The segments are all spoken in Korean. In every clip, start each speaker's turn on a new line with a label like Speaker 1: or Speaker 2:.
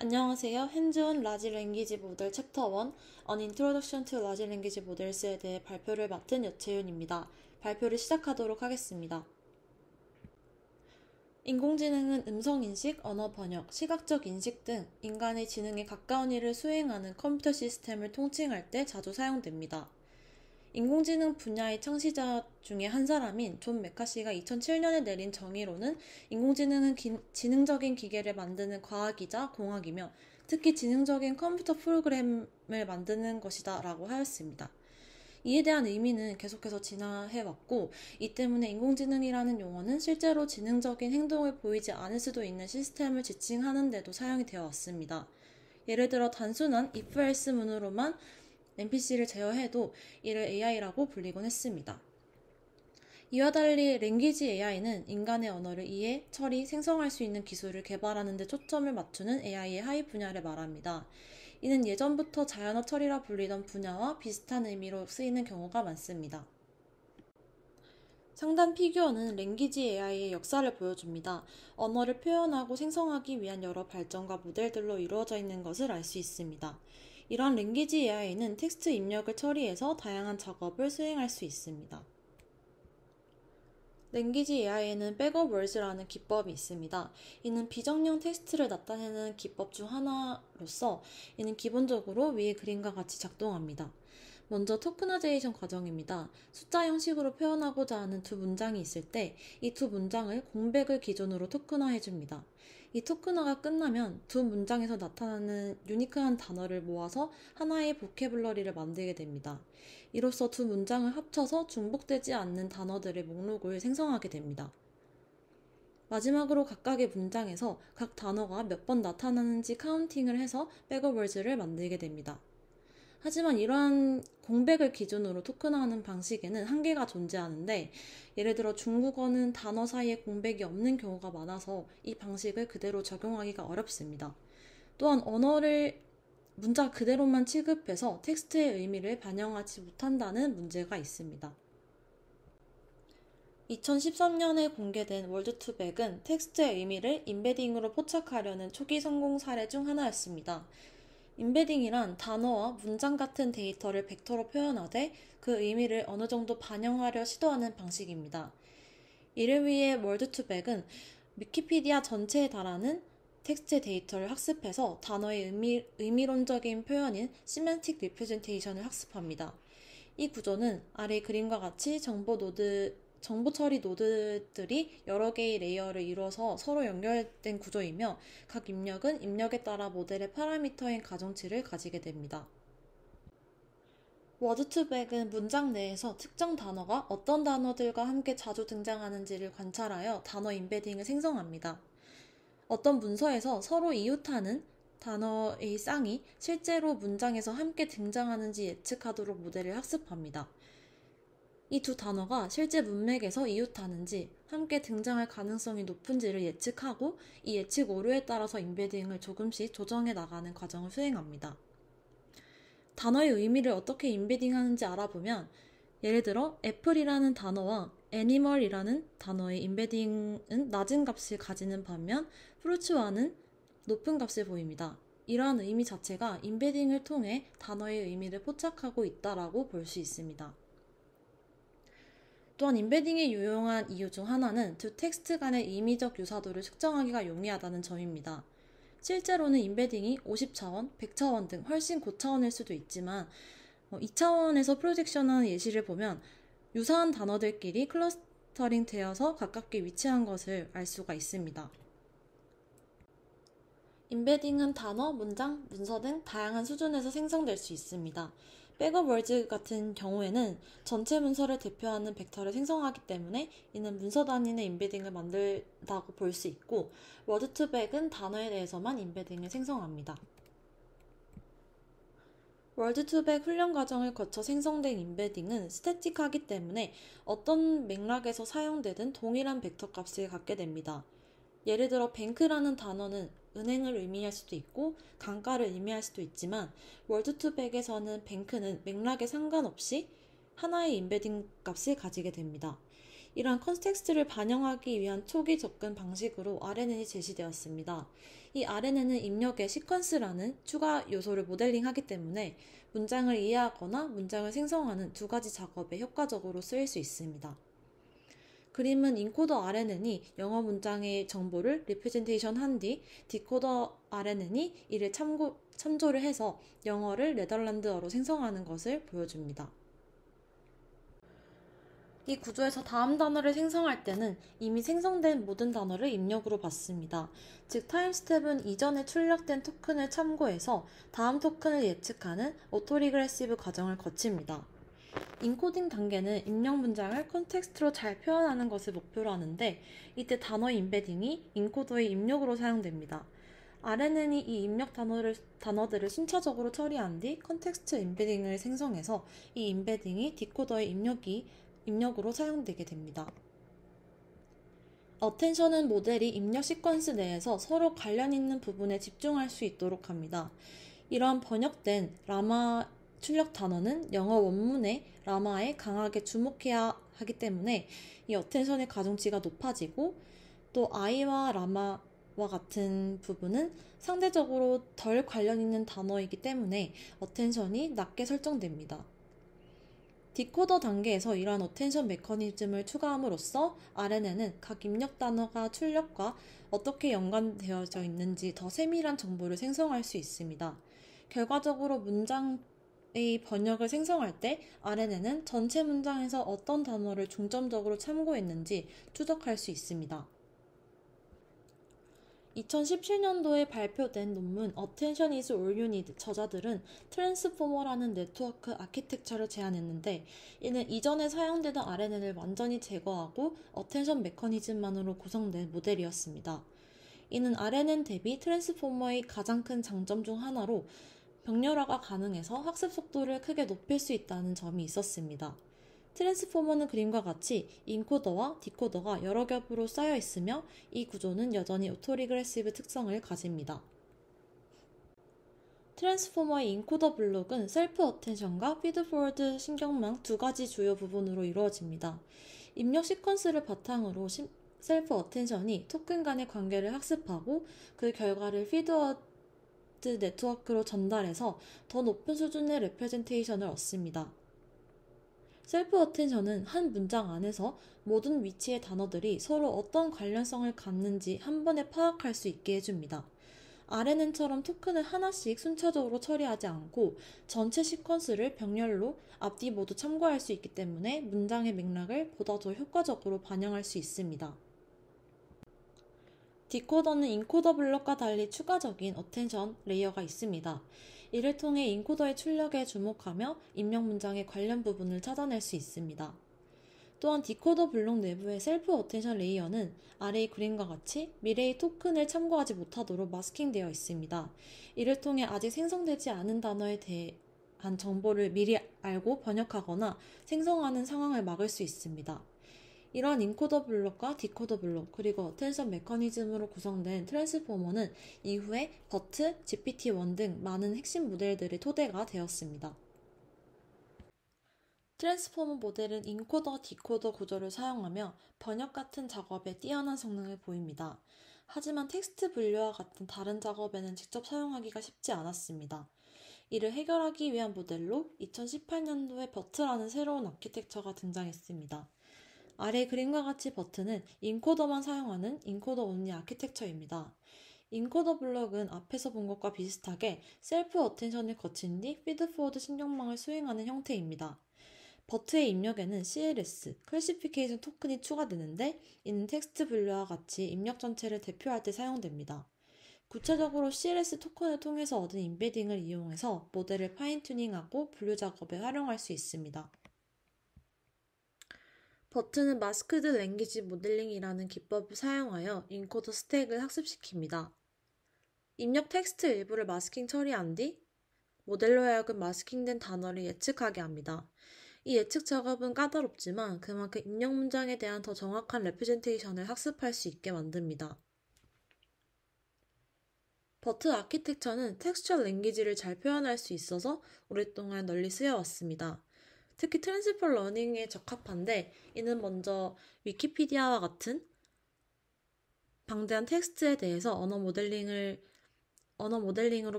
Speaker 1: 안녕하세요. 핸즈온 라지 랭귀지 모델 챕터 1 An Introduction to Large Language Models에 대해 발표를 맡은 여채윤입니다. 발표를 시작하도록 하겠습니다. 인공지능은 음성인식, 언어 번역, 시각적 인식 등 인간의 지능에 가까운 일을 수행하는 컴퓨터 시스템을 통칭할 때 자주 사용됩니다. 인공지능 분야의 창시자 중에 한 사람인 존 메카시가 2007년에 내린 정의로는 인공지능은 지능적인 기계를 만드는 과학이자 공학이며 특히 지능적인 컴퓨터 프로그램을 만드는 것이다 라고 하였습니다. 이에 대한 의미는 계속해서 진화해왔고 이 때문에 인공지능이라는 용어는 실제로 지능적인 행동을 보이지 않을 수도 있는 시스템을 지칭하는 데도 사용이 되어 왔습니다. 예를 들어 단순한 if else 문으로만 NPC를 제어해도 이를 AI라고 불리곤 했습니다. 이와 달리 랭귀지 AI는 인간의 언어를 이해, 처리, 생성할 수 있는 기술을 개발하는 데 초점을 맞추는 AI의 하위 분야를 말합니다. 이는 예전부터 자연어 처리라 불리던 분야와 비슷한 의미로 쓰이는 경우가 많습니다. 상단 피규어는 랭귀지 AI의 역사를 보여줍니다. 언어를 표현하고 생성하기 위한 여러 발전과 모델들로 이루어져 있는 것을 알 수 있습니다. 이러한 랭귀지 AI는 텍스트 입력을 처리해서 다양한 작업을 수행할 수 있습니다. 랭귀지 AI에는 백업 월즈라는 기법이 있습니다. 이는 비정령 텍스트를 나타내는 기법 중 하나로서 이는 기본적으로 위의 그림과 같이 작동합니다. 먼저 토크나제이션 과정입니다. 숫자 형식으로 표현하고자 하는 두 문장이 있을 때 이 두 문장을 공백을 기준으로 토크나해줍니다. 이 토크나가 끝나면 두 문장에서 나타나는 유니크한 단어를 모아서 하나의 보캐블러리를 만들게 됩니다. 이로써 두 문장을 합쳐서 중복되지 않는 단어들의 목록을 생성하게 됩니다. 마지막으로 각각의 문장에서 각 단어가 몇 번 나타나는지 카운팅을 해서 백업월즈를 만들게 됩니다. 하지만 이러한 공백을 기준으로 토큰화하는 방식에는 한계가 존재하는데 예를 들어 중국어는 단어 사이에 공백이 없는 경우가 많아서 이 방식을 그대로 적용하기가 어렵습니다. 또한 언어를 문자 그대로만 취급해서 텍스트의 의미를 반영하지 못한다는 문제가 있습니다. 2013년에 공개된 월드2백은 텍스트의 의미를 인베딩으로 포착하려는 초기 성공 사례 중 하나였습니다. 인베딩이란 단어와 문장 같은 데이터를 벡터로 표현하되 그 의미를 어느 정도 반영하려 시도하는 방식입니다. 이를 위해 월드2백은 위키피디아 전체에 달하는 텍스트 데이터를 학습해서 단어의 의미론적인 표현인 시멘틱 리프레젠테이션을 학습합니다. 이 구조는 아래 그림과 같이 정보 처리 노드들이 여러 개의 레이어를 이루어서 서로 연결된 구조이며 각 입력은 입력에 따라 모델의 파라미터인 가중치를 가지게 됩니다. 워드2백은 문장 내에서 특정 단어가 어떤 단어들과 함께 자주 등장하는지를 관찰하여 단어 인베딩을 생성합니다. 어떤 문서에서 서로 이웃하는 단어의 쌍이 실제로 문장에서 함께 등장하는지 예측하도록 모델을 학습합니다. 이 두 단어가 실제 문맥에서 이웃하는지 함께 등장할 가능성이 높은지를 예측하고 이 예측 오류에 따라서 인베딩을 조금씩 조정해 나가는 과정을 수행합니다. 단어의 의미를 어떻게 인베딩하는지 알아보면 예를 들어 애플이라는 단어와 애니멀이라는 단어의 인베딩은 낮은 값을 가지는 반면 프루츠와는 높은 값을 보입니다. 이러한 의미 자체가 인베딩을 통해 단어의 의미를 포착하고 있다라고 볼 수 있습니다. 또한 인베딩이 유용한 이유 중 하나는 두 텍스트 간의 의미적 유사도를 측정하기가 용이하다는 점입니다. 실제로는 인베딩이 50차원, 100차원 등 훨씬 고차원일 수도 있지만 2차원에서 프로젝션하는 예시를 보면 유사한 단어들끼리 클러스터링 되어서 가깝게 위치한 것을 알 수가 있습니다. 인베딩은 단어, 문장, 문서 등 다양한 수준에서 생성될 수 있습니다. 백업 월즈 같은 경우에는 전체 문서를 대표하는 벡터를 생성하기 때문에 이는 문서 단위의 인베딩을 만들다고 볼 수 있고 워드2백은 단어에 대해서만 인베딩을 생성합니다. 월드2백 훈련 과정을 거쳐 생성된 인베딩은 스태틱하기 때문에 어떤 맥락에서 사용되든 동일한 벡터 값을 갖게 됩니다. 예를 들어 뱅크라는 단어는 은행을 의미할 수도 있고 강가를 의미할 수도 있지만 월드2백에서는 뱅크는 맥락에 상관없이 하나의 인베딩 값을 가지게 됩니다. 이러한 컨텍스트를 반영하기 위한 초기 접근 방식으로 RNN이 제시되었습니다. 이 RNN은 입력의 시퀀스라는 추가 요소를 모델링하기 때문에 문장을 이해하거나 문장을 생성하는 두 가지 작업에 효과적으로 쓰일 수 있습니다. 그림은 인코더 RNN이 영어 문장의 정보를 리프레젠테이션 한 뒤 디코더 RNN이 이를 참조를 해서 영어를 네덜란드어로 생성하는 것을 보여줍니다. 이 구조에서 다음 단어를 생성할 때는 이미 생성된 모든 단어를 입력으로 받습니다. 즉 타임스텝은 이전에 출력된 토큰을 참고해서 다음 토큰을 예측하는 오토리그레시브 과정을 거칩니다. 인코딩 단계는 입력 문장을 컨텍스트로 잘 표현하는 것을 목표로 하는데 이때 단어 임베딩이 인코더의 입력으로 사용됩니다. RNN이 이 입력 단어들을 순차적으로 처리한 뒤 컨텍스트 임베딩을 생성해서 이 임베딩이 디코더의 입력으로 사용되게 됩니다. 어텐션은 모델이 입력 시퀀스 내에서 서로 관련 있는 부분에 집중할 수 있도록 합니다. 이러한 번역된 라마 출력 단어는 영어 원문의 라마에 강하게 주목해야 하기 때문에 이 어텐션의 가중치가 높아지고 또 I와 라마와 같은 부분은 상대적으로 덜 관련 있는 단어이기 때문에 어텐션이 낮게 설정됩니다. 디코더 단계에서 이러한 어텐션 메커니즘을 추가함으로써 RNN은 각 입력 단어가 출력과 어떻게 연관되어져 있는지 더 세밀한 정보를 생성할 수 있습니다. 결과적으로 문장의 번역을 생성할 때 RNN은 전체 문장에서 어떤 단어를 중점적으로 참고했는지 추적할 수 있습니다. 2017년도에 발표된 논문 Attention is all you need 저자들은 트랜스포머라는 네트워크 아키텍처를 제안했는데 이는 이전에 사용되던 RNN을 완전히 제거하고 어텐션 메커니즘만으로 구성된 모델이었습니다. 이는 RNN 대비 트랜스포머의 가장 큰 장점 중 하나로 병렬화가 가능해서 학습 속도를 크게 높일 수 있다는 점이 있었습니다. 트랜스포머는 그림과 같이 인코더와 디코더가 여러 겹으로 쌓여 있으며 이 구조는 여전히 오토리그레시브 특성을 가집니다. 트랜스포머의 인코더 블록은 셀프 어텐션과 피드포워드 신경망 두 가지 주요 부분으로 이루어집니다. 입력 시퀀스를 바탕으로 셀프 어텐션이 토큰 간의 관계를 학습하고 그 결과를 피드워드 네트워크로 전달해서 더 높은 수준의 레프레젠테이션을 얻습니다. 셀프 어텐션은 한 문장 안에서 모든 위치의 단어들이 서로 어떤 관련성을 갖는지 한 번에 파악할 수 있게 해줍니다. RNN처럼 토큰을 하나씩 순차적으로 처리하지 않고 전체 시퀀스를 병렬로 앞뒤 모두 참고할 수 있기 때문에 문장의 맥락을 보다 더 효과적으로 반영할 수 있습니다. 디코더는 인코더 블록과 달리 추가적인 어텐션 레이어가 있습니다. 이를 통해 인코더의 출력에 주목하며 입력 문장의 관련 부분을 찾아낼 수 있습니다. 또한 디코더 블록 내부의 셀프 어텐션 레이어는 아래의 그림과 같이 미래의 토큰을 참고하지 못하도록 마스킹되어 있습니다. 이를 통해 아직 생성되지 않은 단어에 대한 정보를 미리 알고 번역하거나 생성하는 상황을 막을 수 있습니다. 이러한 인코더 블록과 디코더 블록 그리고 어텐션 메커니즘으로 구성된 트랜스포머는 이후에 버트, GPT-1 등 많은 핵심 모델들의 토대가 되었습니다. 트랜스포머 모델은 인코더, 디코더 구조를 사용하며 번역 같은 작업에 뛰어난 성능을 보입니다. 하지만 텍스트 분류와 같은 다른 작업에는 직접 사용하기가 쉽지 않았습니다. 이를 해결하기 위한 모델로 2018년도에 버트라는 새로운 아키텍처가 등장했습니다. 아래 그림과 같이 버트는 인코더만 사용하는 인코더 온리 아키텍처입니다. 인코더 블록은 앞에서 본 것과 비슷하게 셀프 어텐션을 거친 뒤 피드포워드 신경망을 수행하는 형태입니다. 버트의 입력에는 CLS, 클래시피케이션 토큰이 추가되는데 이는 텍스트 분류와 같이 입력 전체를 대표할 때 사용됩니다. 구체적으로 CLS 토큰을 통해서 얻은 임베딩을 이용해서 모델을 파인 튜닝하고 분류 작업에 활용할 수 있습니다. 버트는 마스크드 랭귀지 모델링이라는 기법을 사용하여 인코더 스택을 학습시킵니다. 입력 텍스트 일부를 마스킹 처리한 뒤 모델로 하여금 마스킹된 단어를 예측하게 합니다. 이 예측 작업은 까다롭지만 그만큼 입력 문장에 대한 더 정확한 레프레젠테이션을 학습할 수 있게 만듭니다. 버트 아키텍처는 텍스처 랭귀지를 잘 표현할 수 있어서 오랫동안 널리 쓰여왔습니다. 특히 트랜스퍼 러닝에 적합한데 이는 먼저 위키피디아와 같은 방대한 텍스트에 대해서 언어 모델링으로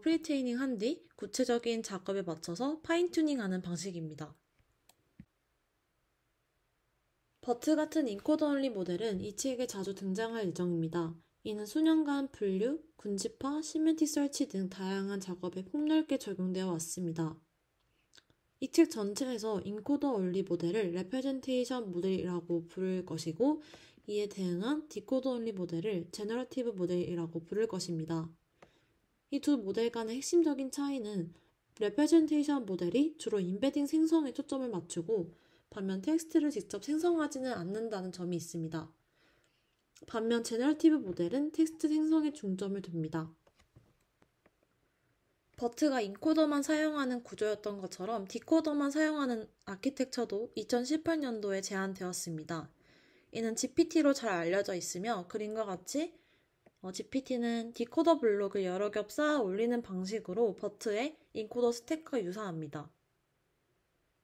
Speaker 1: 프리트레이닝 한 뒤 구체적인 작업에 맞춰서 파인 튜닝하는 방식입니다. 버트 같은 인코더 only 모델은 이 책에 자주 등장할 예정입니다. 이는 수년간 분류, 군집화, 시멘틱 설치 등 다양한 작업에 폭넓게 적용되어 왔습니다. 이 책 전체에서 인코더 only 모델을 레프레젠테이션 모델이라고 부를 것이고 이에 대응한 디코더 only 모델을 제너러티브 모델이라고 부를 것입니다. 이 두 모델 간의 핵심적인 차이는 레프레젠테이션 모델이 주로 임베딩 생성에 초점을 맞추고 반면 텍스트를 직접 생성하지는 않는다는 점이 있습니다. 반면 제너러티브 모델은 텍스트 생성에 중점을 둡니다. 버트가 인코더만 사용하는 구조였던 것처럼 디코더만 사용하는 아키텍처도 2018년도에 제안되었습니다. 이는 GPT로 잘 알려져 있으며 그림과 같이 GPT는 디코더 블록을 여러 겹 쌓아 올리는 방식으로 버트의 인코더 스택과 유사합니다.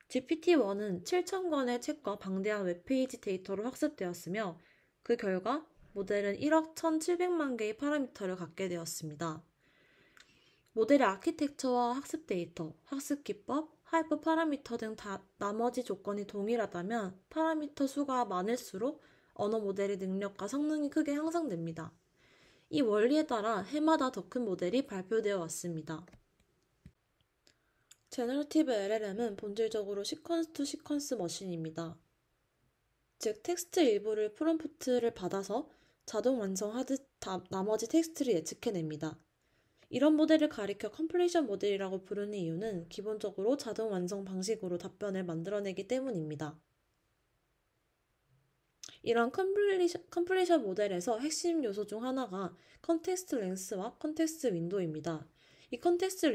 Speaker 1: GPT-1은 7,000건의 책과 방대한 웹페이지 데이터로 학습되었으며 그 결과 모델은 1억 1,700만 개의 파라미터를 갖게 되었습니다. 모델의 아키텍처와 학습 데이터, 학습 기법, 하이퍼 파라미터 등 나머지 조건이 동일하다면 파라미터 수가 많을수록 언어 모델의 능력과 성능이 크게 향상됩니다. 이 원리에 따라 해마다 더 큰 모델이 발표되어 왔습니다. 제너러티브 LLM은 본질적으로 시퀀스 투 시퀀스 머신입니다. 즉 텍스트 일부를 프롬프트를 받아서 자동 완성하듯 나머지 텍스트를 예측해냅니다. 이런 모델을 가리켜 컴플리션 모델이라고 부르는 이유는 기본적으로 자동 완성 방식으로 답변을 만들어내기 때문입니다. 이런 컴플리션 모델에서 핵심 요소 중 하나가 컨텍스트 랭스와 컨텍스트 윈도우입니다. 이 컨텍스트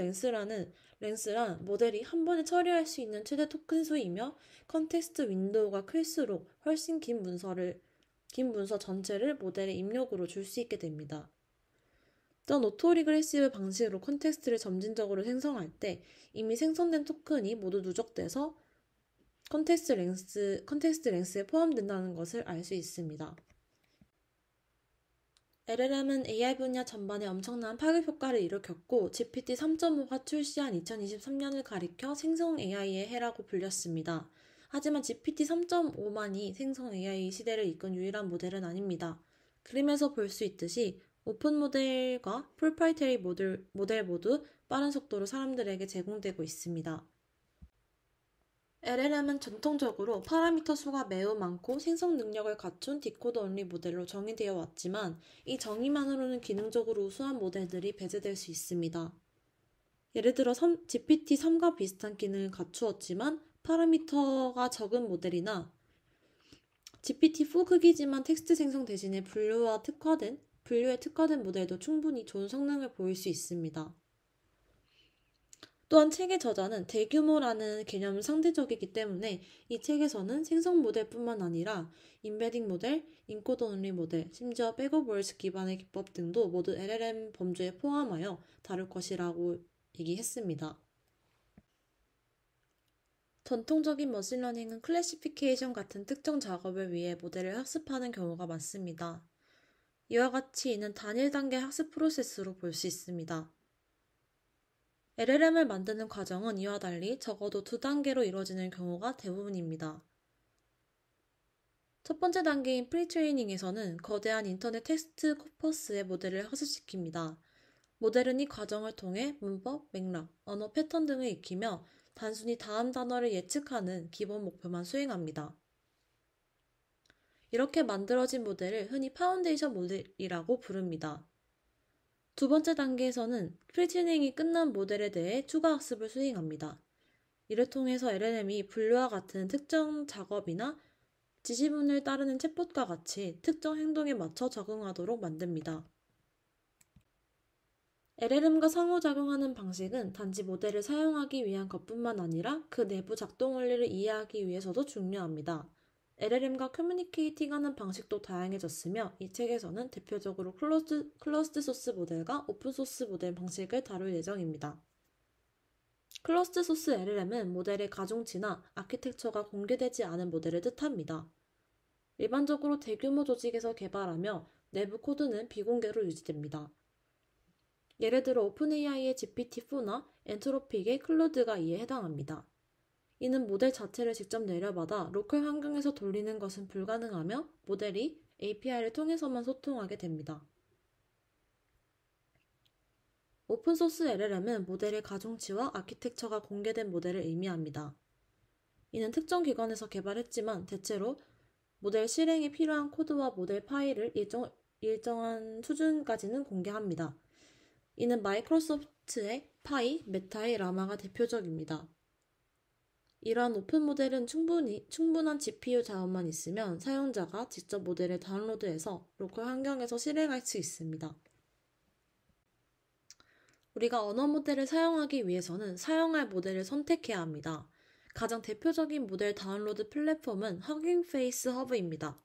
Speaker 1: 랭스란 모델이 한 번에 처리할 수 있는 최대 토큰 수이며 컨텍스트 윈도우가 클수록 훨씬 긴 문서 전체를 모델의 입력으로 줄 수 있게 됩니다. 전 오토리그레시브 방식으로 컨텍스트를 점진적으로 생성할 때 이미 생성된 토큰이 모두 누적돼서 컨텍스트 랭스에 포함된다는 것을 알 수 있습니다. LLM은 AI 분야 전반에 엄청난 파급 효과를 일으켰고 GPT 3.5가 출시한 2023년을 가리켜 생성 AI의 해라고 불렸습니다. 하지만 GPT 3.5만이 생성 AI 시대를 이끈 유일한 모델은 아닙니다. 그림에서 볼 수 있듯이 오픈 모델과 프로프라이터리 모델 모두 빠른 속도로 사람들에게 제공되고 있습니다. LLM은 전통적으로 파라미터 수가 매우 많고 생성 능력을 갖춘 디코더 only 모델로 정의되어 왔지만 이 정의만으로는 기능적으로 우수한 모델들이 배제될 수 있습니다. 예를 들어 GPT-3과 비슷한 기능을 갖추었지만 파라미터가 적은 모델이나 GPT-4 크기지만 텍스트 생성 대신에 분류에 특화된 모델도 충분히 좋은 성능을 보일 수 있습니다. 또한 책의 저자는 대규모라는 개념은 상대적이기 때문에 이 책에서는 생성 모델뿐만 아니라 임베딩 모델, 인코더 only 모델, 심지어 백업 월스 기반의 기법 등도 모두 LLM 범주에 포함하여 다룰 것이라고 얘기했습니다. 전통적인 머신러닝은 클래시피케이션 같은 특정 작업을 위해 모델을 학습하는 경우가 많습니다. 이와 같이 이는 단일 단계 학습 프로세스로 볼 수 있습니다. LLM을 만드는 과정은 이와 달리 적어도 2단계로 이루어지는 경우가 대부분입니다. 첫 번째 단계인 프리트레이닝에서는 거대한 인터넷 텍스트 코퍼스의 모델을 학습시킵니다. 모델은 이 과정을 통해 문법, 맥락, 언어 패턴 등을 익히며 단순히 다음 단어를 예측하는 기본 목표만 수행합니다. 이렇게 만들어진 모델을 흔히 파운데이션 모델이라고 부릅니다. 두 번째 단계에서는 프리트레이닝이 끝난 모델에 대해 추가 학습을 수행합니다. 이를 통해서 LLM이 분류와 같은 특정 작업이나 지시문을 따르는 챗봇과 같이 특정 행동에 맞춰 적응하도록 만듭니다. LLM과 상호작용하는 방식은 단지 모델을 사용하기 위한 것뿐만 아니라 그 내부 작동 원리를 이해하기 위해서도 중요합니다. LLM과 커뮤니케이팅하는 방식도 다양해졌으며 이 책에서는 대표적으로 클로즈드 소스 모델과 오픈소스 모델 방식을 다룰 예정입니다. 클러스트 소스 LLM은 모델의 가중치나 아키텍처가 공개되지 않은 모델을 뜻합니다. 일반적으로 대규모 조직에서 개발하며 내부 코드는 비공개로 유지됩니다. 예를 들어 오픈AI의 GPT-4나 엔트로픽의 클로드가 이에 해당합니다. 이는 모델 자체를 직접 내려받아 로컬 환경에서 돌리는 것은 불가능하며 모델이 API를 통해서만 소통하게 됩니다. 오픈소스 LLM은 모델의 가중치와 아키텍처가 공개된 모델을 의미합니다. 이는 특정 기관에서 개발했지만 대체로 모델 실행에 필요한 코드와 모델 파일을 일정한 수준까지는 공개합니다. 이는 마이크로소프트의 파이, 메타의 라마가 대표적입니다. 이러한 오픈 모델은 충분한 GPU 자원만 있으면 사용자가 직접 모델을 다운로드해서 로컬 환경에서 실행할 수 있습니다. 우리가 언어 모델을 사용하기 위해서는 사용할 모델을 선택해야 합니다. 가장 대표적인 모델 다운로드 플랫폼은 허깅페이스 허브입니다.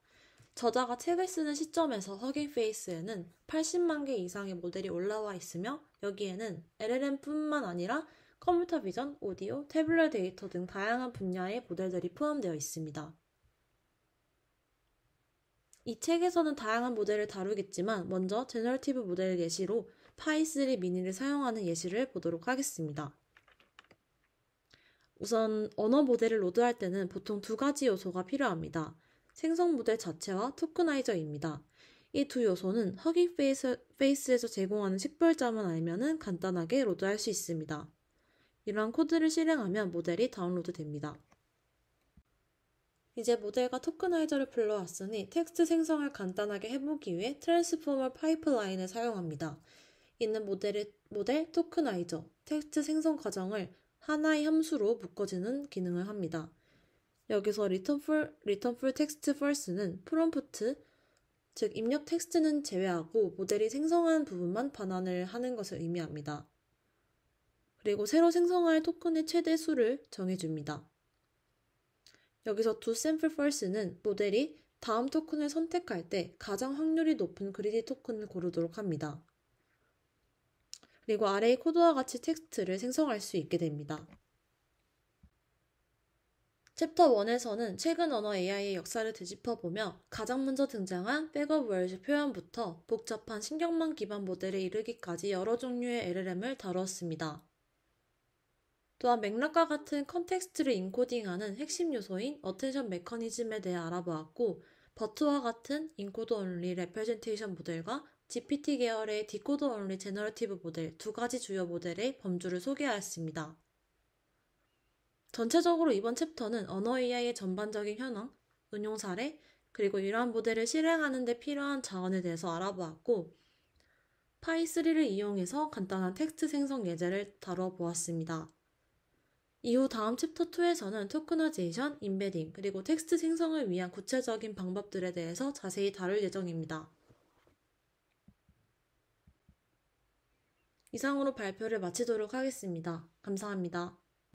Speaker 1: 저자가 책을 쓰는 시점에서 허깅페이스에는 80만 개 이상의 모델이 올라와 있으며 여기에는 LLM뿐만 아니라 컴퓨터 비전, 오디오, 태블릿 데이터 등 다양한 분야의 모델들이 포함되어 있습니다. 이 책에서는 다양한 모델을 다루겠지만 먼저 제너러티브 모델 예시로 파이3 미니를 사용하는 예시를 보도록 하겠습니다. 우선 언어 모델을 로드할 때는 보통 두 가지 요소가 필요합니다. 생성 모델 자체와 토크나이저입니다. 이 두 요소는 허깅페이스에서 제공하는 식별자만 알면 간단하게 로드할 수 있습니다. 이러한 코드를 실행하면 모델이 다운로드 됩니다. 이제 모델과 토크나이저를 불러왔으니 텍스트 생성을 간단하게 해보기 위해 트랜스포머 파이프라인을 사용합니다. 이는 모델 토크나이저, 텍스트 생성 과정을 하나의 함수로 묶어주는 기능을 합니다. 여기서 return full text first는 프롬프트, 즉 입력 텍스트는 제외하고 모델이 생성한 부분만 반환을 하는 것을 의미합니다. 그리고 새로 생성할 토큰의 최대 수를 정해줍니다. 여기서 doSample first는 모델이 다음 토큰을 선택할 때 가장 확률이 높은 그리디 토큰을 고르도록 합니다. 그리고 아래의 코드와 같이 텍스트를 생성할 수 있게 됩니다. 챕터 1에서는 최근 언어 AI의 역사를 되짚어보며 가장 먼저 등장한 백업 월드 표현부터 복잡한 신경망 기반 모델에 이르기까지 여러 종류의 LLM을 다루었습니다. 또한 맥락과 같은 컨텍스트를 인코딩하는 핵심 요소인 어텐션 메커니즘에 대해 알아보았고 버트와 같은 인코더 온리 레프레젠테이션 모델과 GPT 계열의 디코더 온리 제너러티브 모델 두 가지 주요 모델의 범주를 소개하였습니다. 전체적으로 이번 챕터는 언어 AI의 전반적인 현황, 응용 사례, 그리고 이러한 모델을 실행하는 데 필요한 자원에 대해서 알아보았고 파이3를 이용해서 간단한 텍스트 생성 예제를 다뤄보았습니다. 이후 다음 챕터 2에서는 토크너제이션, 임베딩, 그리고 텍스트 생성을 위한 구체적인 방법들에 대해서 자세히 다룰 예정입니다. 이상으로 발표를 마치도록 하겠습니다. 감사합니다.